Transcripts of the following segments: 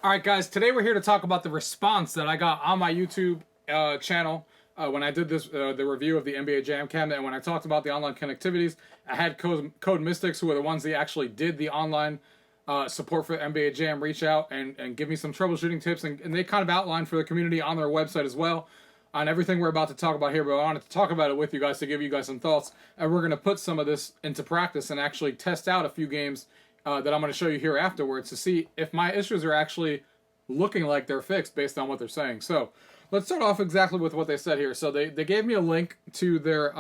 All right, guys. Today we're here to talk about the response that I got on my YouTube channel when I did the review of the NBA Jam cabinet, and when I talked about the online connectivities. I had Code Mystics, who are the ones that actually did the online support for NBA Jam, reach out and give me some troubleshooting tips, and they kind of outlined for the community on their website as well on everything we're about to talk about here. But I wanted to talk about it with you guys to give you guys some thoughts, and we're going to put some of this into practice and actually test out a few games that I'm going to show you here afterwards to see if my issues are actually looking like they're fixed based on what they're saying. So let's start off exactly with what they said here. So they gave me a link to their,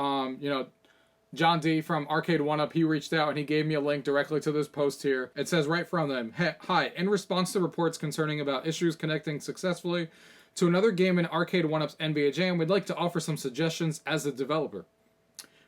John D from Arcade 1UP, he reached out and he gave me a link directly to this post here. It says right from them, hey, hi, in response to reports concerning about issues connecting successfully to another game in Arcade 1UP's NBA Jam, we'd like to offer some suggestions as a developer.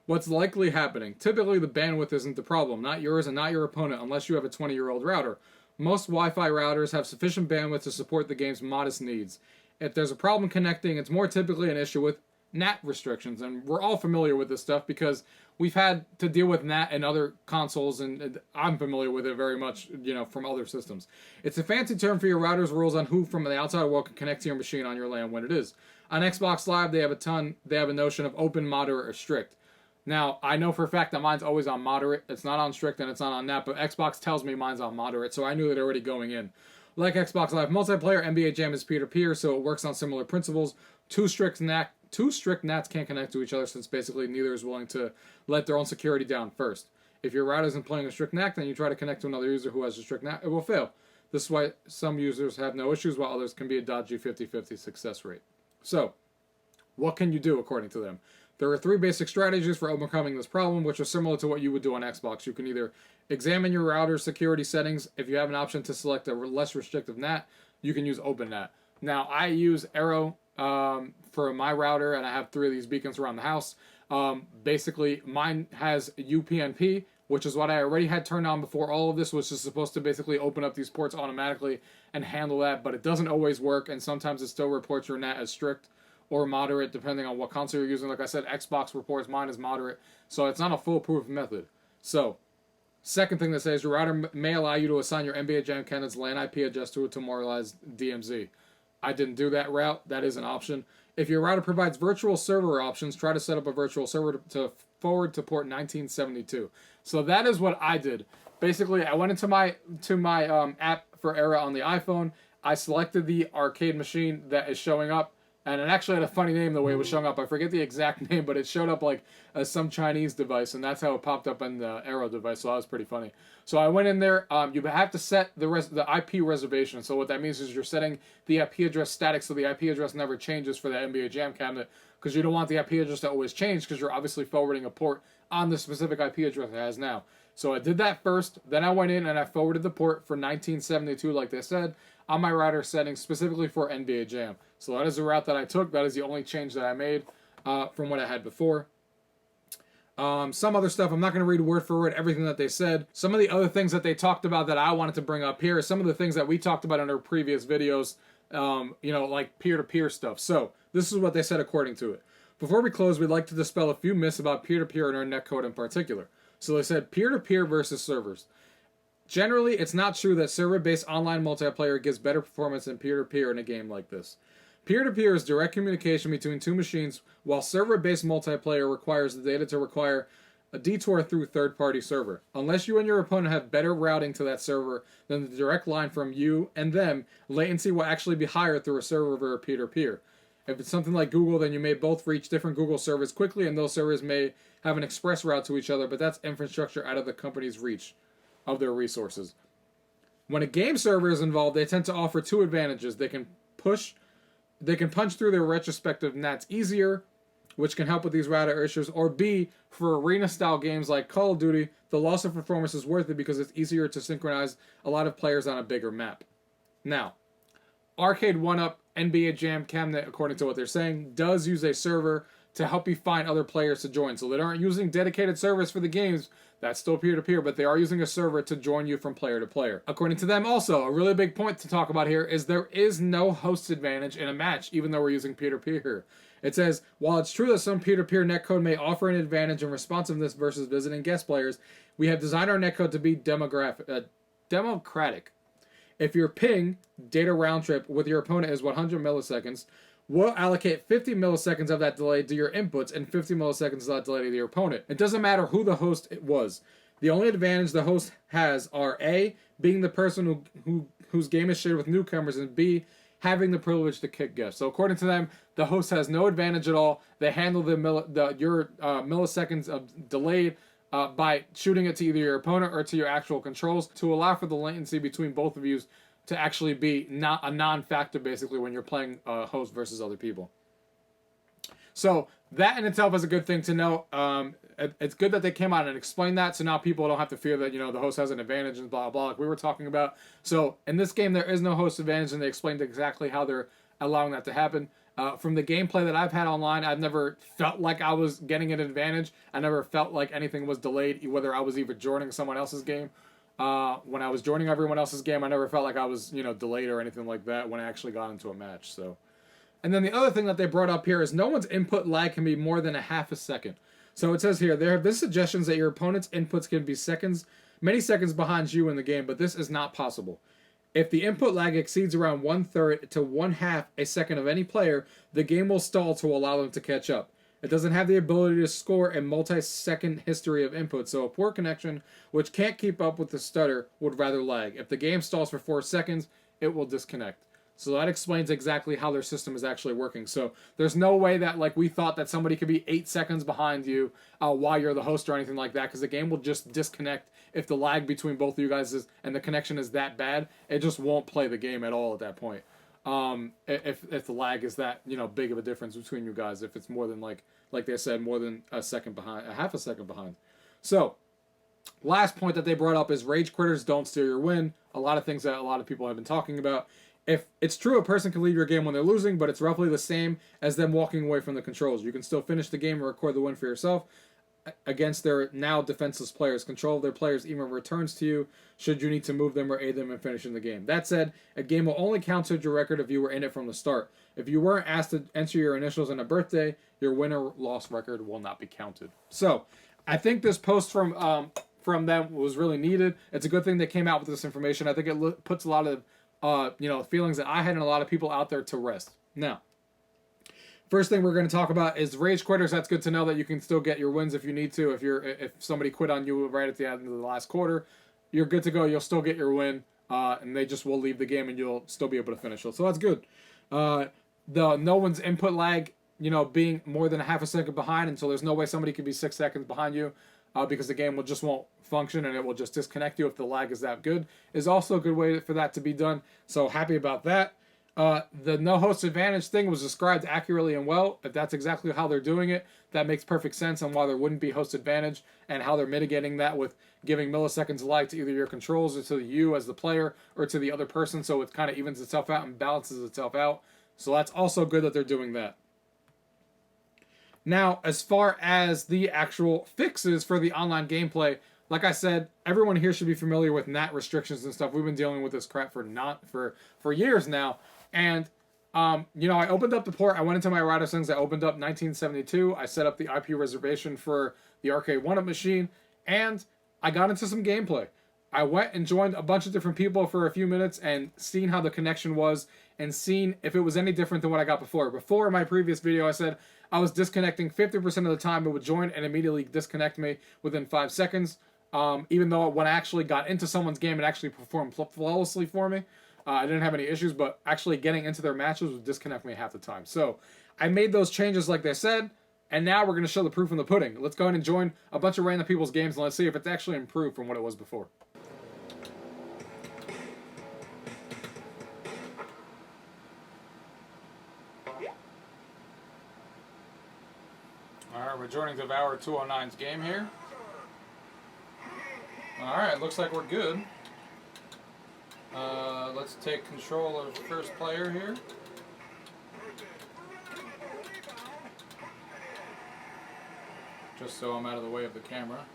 What's likely happening? Typically, the bandwidth isn't the problem, not yours and not your opponent, unless you have a 20-year-old router. Most Wi-Fi routers have sufficient bandwidth to support the game's modest needs. If there's a problem connecting, it's more typically an issue with Nat restrictions, and we're all familiar with this stuff because we've had to deal with Nat in other consoles, and I'm familiar with it very much, from other systems. It's a fancy term for your router's rules on who from the outside world can connect to your machine on your LAN when it is. On Xbox Live, they have a notion of open, moderate, or strict. Now, I know for a fact that mine's always on moderate. It's not on strict and it's not on that, but Xbox tells me mine's on moderate, so I knew that already going in. Like Xbox Live multiplayer, NBA Jam is peer-to-peer, so it works on similar principles. Two strict NATs can't connect to each other since basically neither is willing to let their own security down first. If your router isn't playing a strict NAT, then you try to connect to another user who has a strict NAT, it will fail. This is why some users have no issues, while others can be a dodgy 50-50 success rate. So, what can you do according to them? There are three basic strategies for overcoming this problem, which are similar to what you would do on Xbox. You can either examine your router's security settings. If you have an option to select a less restrictive NAT, you can use OpenNAT. Now, I use Arrow for my router, and I have three of these beacons around the house. Basically, mine has UPnP, which is what I already had turned on before all of this, which is supposed to basically open up these ports automatically and handle that, but it doesn't always work, and sometimes it still reports your NAT as strict or moderate, depending on what console you're using. Like I said, Xbox reports mine as moderate, so it's not a foolproof method. So, second thing that says your router may allow you to assign your NBA Jam candidate's LAN IP address to a demoralized DMZ. I didn't do that route. That is an option. If your router provides virtual server options, try to set up a virtual server to forward to port 1972. So that is what I did. Basically, I went into my app for Era on the iPhone. I selected the arcade machine that is showing up. And it actually had a funny name the way it was showing up. I forget the exact name, but it showed up like as some Chinese device, and that's how it popped up on the Arrow device, so that was pretty funny. So I went in there. You have to set the IP reservation. So what that means is you're setting the IP address static, so the IP address never changes for that NBA Jam cabinet, because you don't want the IP address to always change, because you're obviously forwarding a port on the specific IP address it has now. So I did that first. Then I went in and I forwarded the port for 1972, like they said, on my router settings specifically for NBA Jam. So that is the route that I took. That is the only change that I made from what I had before. Some other stuff, I'm not going to read word for word everything that they said. Some of the other things that they talked about that I wanted to bring up here, some of the things that we talked about in our previous videos, like peer-to-peer stuff. So this is what they said according to it. Before we close, we'd like to dispel a few myths about peer-to-peer and our netcode in particular. So they said peer-to-peer versus servers. Generally, it's not true that server-based online multiplayer gives better performance than peer-to-peer in a game like this. Peer-to-peer is direct communication between two machines, while server-based multiplayer requires the data to require a detour through third-party server. Unless you and your opponent have better routing to that server than the direct line from you and them, latency will actually be higher through a server over peer-to-peer. If it's something like Google, then you may both reach different Google servers quickly, and those servers may have an express route to each other, but that's infrastructure out of the company's reach of their resources. When a game server is involved, they tend to offer two advantages. They can punch through their retrospective NATs easier, which can help with these router issues, or B, for arena-style games like Call of Duty, the loss of performance is worth it because it's easier to synchronize a lot of players on a bigger map. Now, Arcade 1UP NBA Jam cabinet, according to what they're saying, does use a server to help you find other players to join. So they aren't using dedicated servers for the games. That's still peer-to-peer, but they are using a server to join you from player to player. According to them also, a really big point to talk about here is there is no host advantage in a match, even though we're using peer-to-peer. It says, while it's true that some peer-to-peer netcode may offer an advantage in responsiveness versus visiting guest players, we have designed our netcode to be democratic. If your ping, data round trip, with your opponent is 100 milliseconds, we'll allocate 50 milliseconds of that delay to your inputs and 50 milliseconds of that delay to your opponent. It doesn't matter who the host it was. The only advantage the host has are A, being the person whose game is shared with newcomers, and B, having the privilege to kick guests. So according to them, the host has no advantage at all. They handle your milliseconds of delayed by shooting it to either your opponent or to your actual controls to allow for the latency between both of you to actually be not a non-factor basically when you're playing host versus other people. So that in itself is a good thing to know. It's good that they came out and explained that, so now people don't have to fear that, you know, the host has an advantage and blah, blah, like we were talking about. So in this game, there is no host advantage, and they explained exactly how they're allowing that to happen. From the gameplay that I've had online, I've never felt like I was getting an advantage. I never felt like anything was delayed, whether I was even joining someone else's game. When I was joining everyone else's game, I never felt like I was, you know, delayed or anything like that when I actually got into a match. So, and then the other thing that they brought up here is no one's input lag can be more than a half a second. So it says here, there have been suggestions that your opponent's inputs can be many seconds behind you in the game, but this is not possible. If the input lag exceeds around 1/3 to 1/2 a second of any player, the game will stall to allow them to catch up. It doesn't have the ability to score a multi-second history of input, so a poor connection, which can't keep up with the stutter, would rather lag. If the game stalls for 4 seconds, it will disconnect. So that explains exactly how their system is actually working. So there's no way that, like, we thought that somebody could be 8 seconds behind you while you're the host or anything like that, because the game will just disconnect if the lag between both of you guys is and the connection is that bad. It just won't play the game at all at that point. If the lag is that, you know, big of a difference between you guys, if it's more than like they said, more than a second behind, a half a second behind. So last point that they brought up is rage quitters don't steal your win. A lot of things that a lot of people have been talking about. If it's true, a person can leave your game when they're losing, but it's roughly the same as them walking away from the controls. You can still finish the game and record the win for yourself against their now defenseless players. Control of their players even returns to you should you need to move them or aid them in finishing the game. That said, a game will only count towards your record if you were in it from the start. If you weren't asked to enter your initials in a birthday, your win or loss record will not be counted. So, I think this post from them was really needed. It's a good thing they came out with this information. I think it puts a lot of feelings that I had and a lot of people out there to rest. Now, first thing we're going to talk about is rage quitters. That's good to know that you can still get your wins if you need to. If somebody quit on you right at the end of the last quarter, you're good to go. You'll still get your win, and they just will leave the game, and you'll still be able to finish it. So that's good. The no one's input lag, being more than a half a second behind, and so there's no way somebody could be 6 seconds behind you, because the game won't function and it will just disconnect you if the lag is that good, is also a good way for that to be done. So happy about that. The no host advantage thing was described accurately and well. If that's exactly how they're doing it, that makes perfect sense on why there wouldn't be host advantage and how they're mitigating that with giving milliseconds of lag to either your controls or to you as the player or to the other person, so it kind of evens itself out and balances itself out. So that's also good that they're doing that. Now, as far as the actual fixes for the online gameplay, like I said, everyone here should be familiar with Nat restrictions and stuff. We've been dealing with this crap for years now. And, I opened up the port. I went into my router settings. I opened up 1972. I set up the IP reservation for the arcade 1-up machine. And I got into some gameplay. I went and joined a bunch of different people for a few minutes and seen how the connection was and seen if it was any different than what I got before. Before, in my previous video, I said I was disconnecting 50% of the time. It would join and immediately disconnect me within 5 seconds. Even though when I actually got into someone's game, it actually performed flawlessly for me. I didn't have any issues, but actually getting into their matches would disconnect me half the time. So I made those changes like they said, and now we're going to show the proof in the pudding. Let's go ahead and join a bunch of random people's games, and let's see if it's actually improved from what it was before. Alright, we're joining Devour 209's game here. Alright, looks like we're good. Let's take control of the first player here. Just so I'm out of the way of the camera.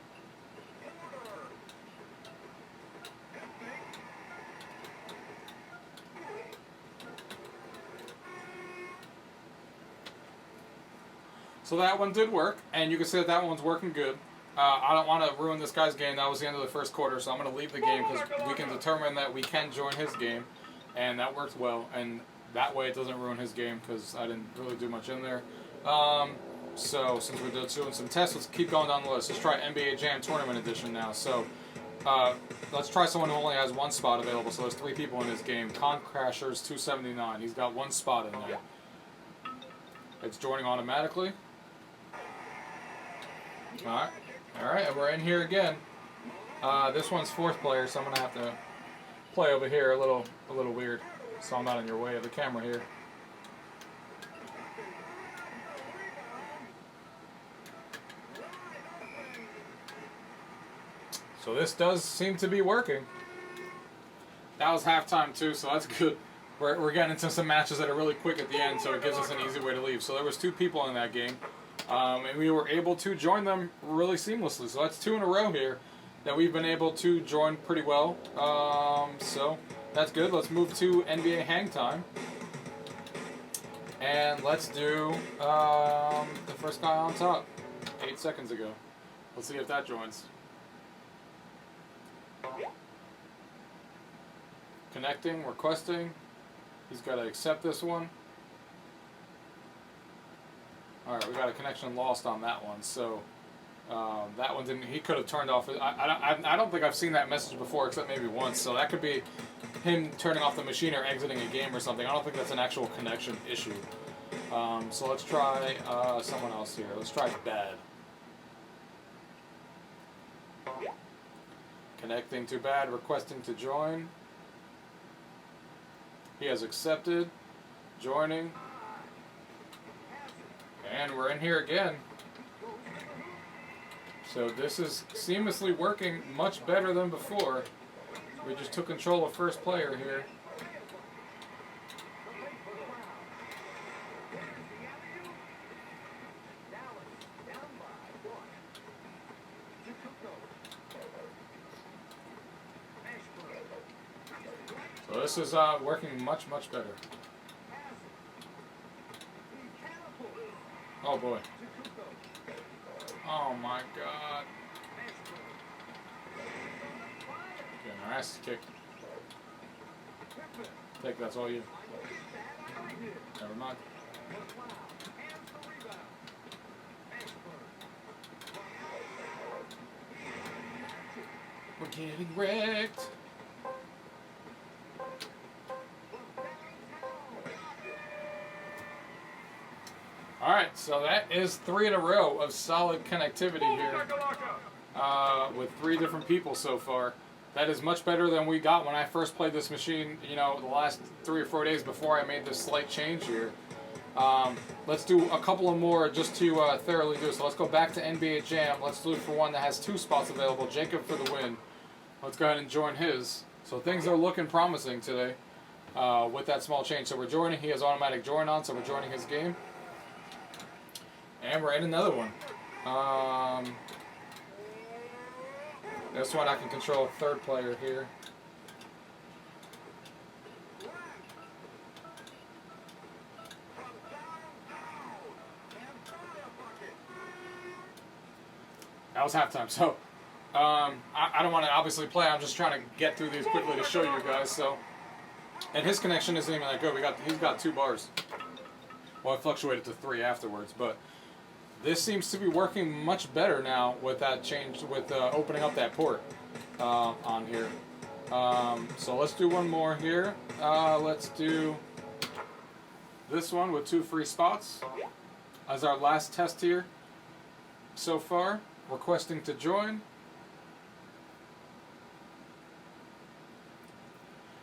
So that one did work, and you can see that one's working good. I don't want to ruin this guy's game. That was the end of the first quarter, so I'm going to leave the game because we can determine that we can join his game, and that worked well. And that way it doesn't ruin his game because I didn't really do much in there. So since we're doing some tests, let's keep going down the list. Let's try NBA Jam Tournament Edition now. So let's try someone who only has one spot available. So there's 3 people in his game. Con Crashers 279. He's got 1 spot in there. It's joining automatically. Alright. Alright, and we're in here again. This one's 4th player, so I'm gonna have to play over here a little weird. So I'm not in your way of the camera here. So this does seem to be working. That was halftime too, so that's good. We're getting into some matches that are really quick at the end, so it gives us an easy way to leave. So there was 2 people in that game, and we were able to join them really seamlessly. So that's 2 in a row here that we've been able to join pretty well. So that's good. Let's move to NBA Hang Time. And let's do the first guy on top 8 seconds ago. Let's see if that joins. Connecting, requesting. He's got to accept this one. Alright, we got a connection lost on that one. So that one didn't. He could have turned off. I don't think I've seen that message before, except maybe once. So that could be him turning off the machine or exiting a game or something. I don't think that's an actual connection issue. So let's try someone else here. Let's try Bad. Connecting to Bad, requesting to join. He has accepted, joining, and we're in here again. So this is seamlessly working much better than before. We just took control of first player here. So this is working much better. Oh boy. Oh my god. Getting our asses kicked. Take that's all you. Never mind. We're getting wrecked. Alright, so that is 3 in a row of solid connectivity here with 3 different people so far. That is much better than we got when I first played this machine, you know, the last 3 or 4 days before I made this slight change here. Let's do a couple of more just to thoroughly do. So let's go back to NBA Jam. Let's do it for one that has 2 spots available. Jacob for the win. Let's go ahead and join his. So things are looking promising today with that small change. So we're joining. He has automatic join on, so we're joining his game. And we're in another one. This one I can control a 3rd player here. That was halftime. So I don't want to obviously play. I'm just trying to get through these quickly to show you guys. So, and his connection isn't even that good. He's got 2 bars. Well, it fluctuated to 3 afterwards, but this seems to be working much better now with that change, with opening up that port on here. So let's do one more here. Let's do this one with 2 free spots as our last test here so far. Requesting to join.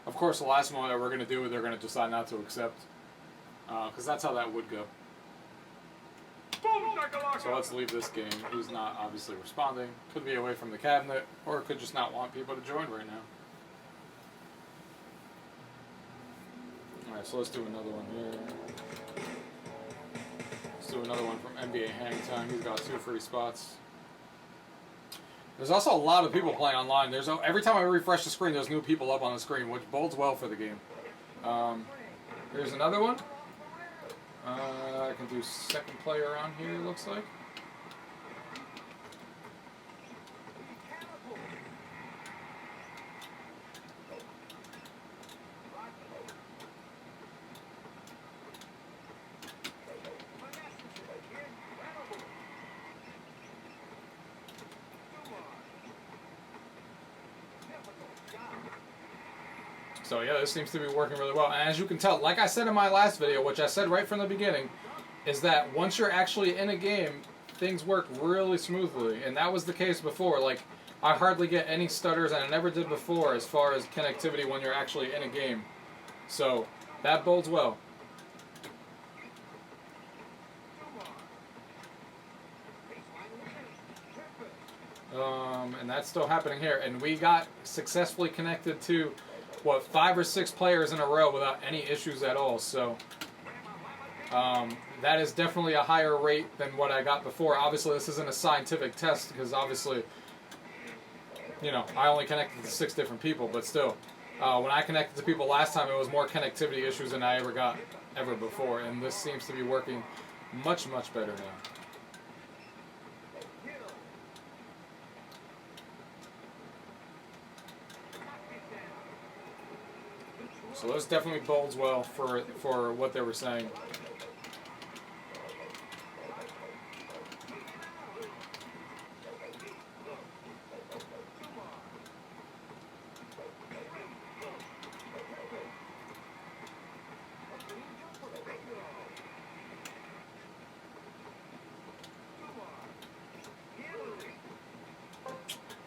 Of course, the last one that we're going to do, they're going to decide not to accept, because that's how that would go. So let's leave this game. He's not obviously responding. Could be away from the cabinet, or could just not want people to join right now. Alright, so let's do another one here. Let's do another one from NBA Hang Time. He's got 2 free spots. There's also a lot of people playing online. Every time I refresh the screen, there's new people up on the screen, which bodes well for the game. Here's another one. I can do 2nd player on here, it looks like. So yeah, this seems to be working really well. And as you can tell, like I said in my last video, which I said right from the beginning, is that once you're actually in a game, things work really smoothly. And that was the case before. Like, I hardly get any stutters, and I never did before as far as connectivity when you're actually in a game. So that bodes well. And that's still happening here. And we got successfully connected to, what, 5 or 6 players in a row without any issues at all. So that is definitely a higher rate than what I got before. Obviously, this isn't a scientific test because obviously, you know, I only connected to 6 different people. But still, when I connected to people last time, it was more connectivity issues than I ever got before. And this seems to be working much, much better now. So this definitely bodes well for what they were saying.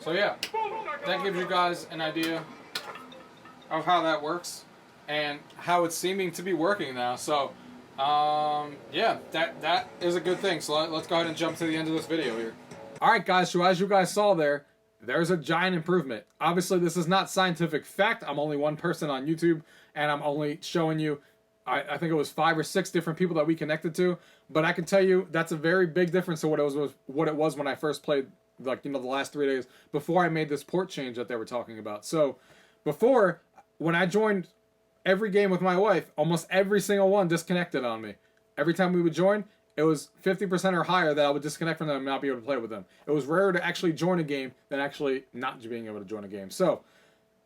So yeah, that gives you guys an idea of how that works and how it's seeming to be working now. So yeah, that is a good thing. So let's go ahead and jump to the end of this video here. Alright guys, so as you guys saw there's a giant improvement. Obviously this is not scientific fact. I'm only one person on YouTube and I'm only showing you, I think it was 5 or 6 different people that we connected to. But I can tell you that's a very big difference to what it was when I first played, like, you know, the last 3 days before I made this port change that they were talking about. So before, when I joined every game with my wife, almost every single one disconnected on me. Every time we would join, it was 50% or higher that I would disconnect from them and not be able to play with them. It was rarer to actually join a game than actually not being able to join a game. So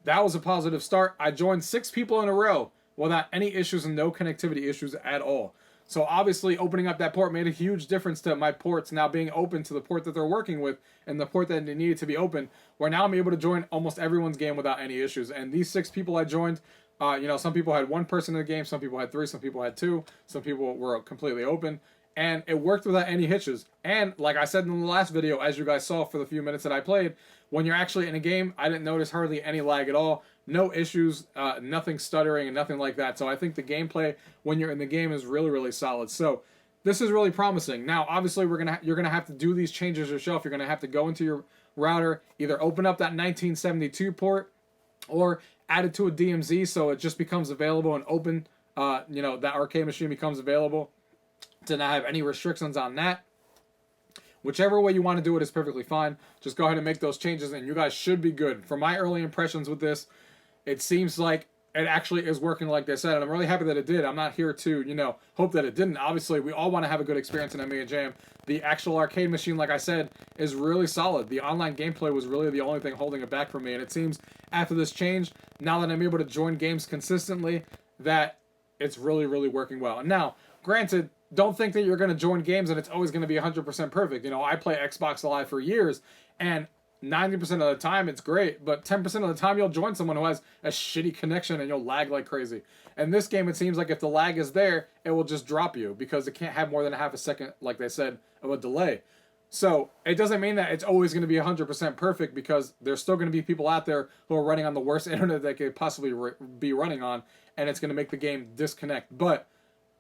that was a positive start. I joined 6 people in a row without any issues and no connectivity issues at all. So obviously opening up that port made a huge difference to my ports now being open to the port that they're working with and the port that they needed to be open, where now I'm able to join almost everyone's game without any issues. And these 6 people I joined, you know, some people had 1 person in the game, some people had 3, some people had 2, some people were completely open, and it worked without any hitches. And like I said in the last video, as you guys saw for the few minutes that I played, when you're actually in a game, I didn't notice hardly any lag at all. No issues, nothing stuttering and nothing like that. So I think the gameplay when you're in the game is really, really solid. So this is really promising. Now, obviously, you're gonna have to do these changes yourself. You're gonna have to go into your router, either open up that 1972 port, or add it to a DMZ so it just becomes available and open. You know, that arcade machine becomes available to not have any restrictions on that. Whichever way you want to do it is perfectly fine. Just go ahead and make those changes and you guys should be good. From my early impressions with this, it seems like it actually is working like they said, and I'm really happy that it did. I'm not here to, you know, hope that it didn't. Obviously, we all want to have a good experience in NBA Jam. The actual arcade machine, like I said, is really solid. The online gameplay was really the only thing holding it back for me, and it seems after this change, now that I'm able to join games consistently, that it's really, really working well. And now, granted, don't think that you're going to join games and it's always going to be 100% perfect. You know, I play Xbox Live for years, and 90% of the time it's great, but 10% of the time you'll join someone who has a shitty connection and you'll lag like crazy. And this game, it seems like if the lag is there, it will just drop you because it can't have more than a half a second, like they said, of a delay. So it doesn't mean that it's always going to be 100% perfect, because there's still going to be people out there who are running on the worst internet they could possibly be running on, and it's going to make the game disconnect. But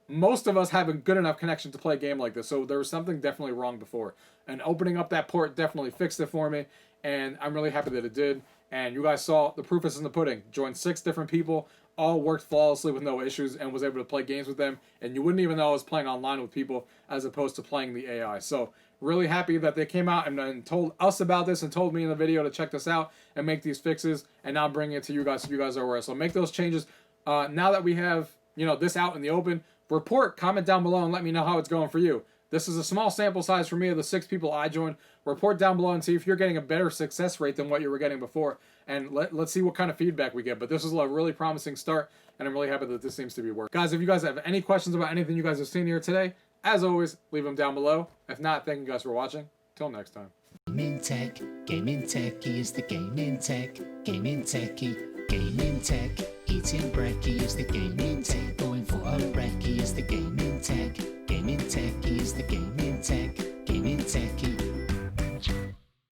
most of us have a good enough connection to play a game like this, so there was something definitely wrong before. And opening up that port definitely fixed it for me, and I'm really happy that it did. And you guys saw the proof is in the pudding. Joined 6 different people, all worked flawlessly with no issues, and was able to play games with them. And you wouldn't even know I was playing online with people as opposed to playing the AI. So really happy that they came out and told us about this and told me in the video to check this out and make these fixes. And now bringing it to you guys so you guys are aware. So make those changes. Now that we have, you know, this out in the open, report, comment down below and let me know how it's going for you. This is a small sample size for me of the 6 people I joined. Report down below and see if you're getting a better success rate than what you were getting before. And let's see what kind of feedback we get. But this is a really promising start, and I'm really happy that this seems to be working. Guys, if you guys have any questions about anything you guys have seen here today, as always, leave them down below. If not, thank you guys for watching. Till next time. UrGamingTechie is the gaming tech. UrGamingTechie Eating brekkie is the gaming tech. Going for a brekkie is the gaming tech. Gaming tech